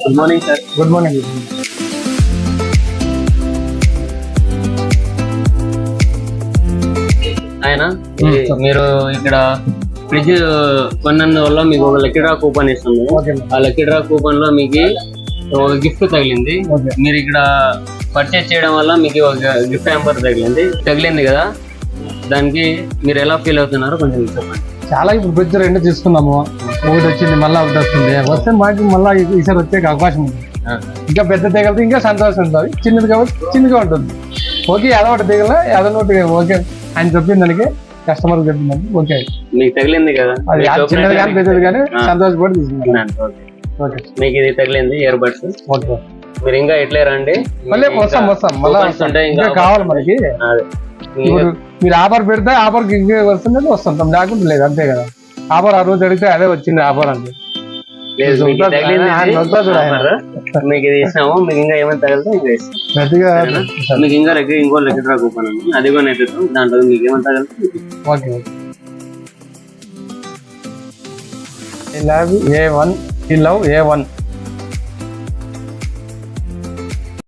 Good morning sir. Good morning. ఆయన మీరు ఇక్కడ ఫ్రిడ్జ్ కొన్నందువల్ల మీకు ఒక లక్కీ డ్రా కూపన్ ఇస్తుంది. ఆ లక్కీ డ్రా కూపన్ లో మీకు ఒక గిఫ్ట్ తగిలింది. మీరు ఇక్కడ పర్చేస్ చేయడం వల్ల మీకు ఒక గిఫ్ట్ హ్యాంపర్ తగిలింది కదా, దానికి మీరు ఎలా ఫీల్ అవుతున్నారో కొంచెం చెప్పండి. చాలా ఇప్పుడు ఫ్రిడ్జ్ రెండు తీసుకున్నాము, ఒకటి వచ్చింది మళ్ళీ ఒకటి వస్తుంది. వస్తే మాకు మళ్ళీ ఈసారి వచ్చే అవకాశం ఉంది. ఇంకా పెద్ద తీగలతో ఇంకా సంతోషం ఉంటుంది, చిన్నది కాబట్టి చిన్నగా ఉంటుంది. ఓకే, అదొకటి తీగల అదొకటి ఓకే ఆయన చెప్పిన దానికి కస్టమర్ చెప్పిన దానికి ఓకే. మీకు తగిలింది కదా, అది చిన్నది కానీ పెద్దది కానీ సంతోషపడి తీసుకున్నాను. ఓకే, మీకు ఇది తగిలింది ఇయర్ బడ్స్. ఓకే, మీరు ఇంకా ఎట్లే రండి, మళ్ళీ వస్తాం మళ్ళీ ఇంకా కావాలి మనకి. ఇప్పుడు మీరు ఆఫర్ పెడితే ఆఫర్కి ఇంకా వస్తుంటే వస్తుంటాం, లేకుండా లేదు అంతే కదా. ఆఫర్ ఆ రోజు అడిగితే అదే వచ్చింది ఆఫర్ అంటే. మీకు ఇది ఇస్తాము, మీకు ఇంకా ఏమైనా తగిలితే ఇంకా ఇస్తాం. మీకు ఇంకా ఇంకో లక్కీ డ్రా కూపన్ ఉంది, అది కూడా నెట్టాం. దాంట్లో మీకు ఏమైనా తగిలితే ఓకే. I love A1.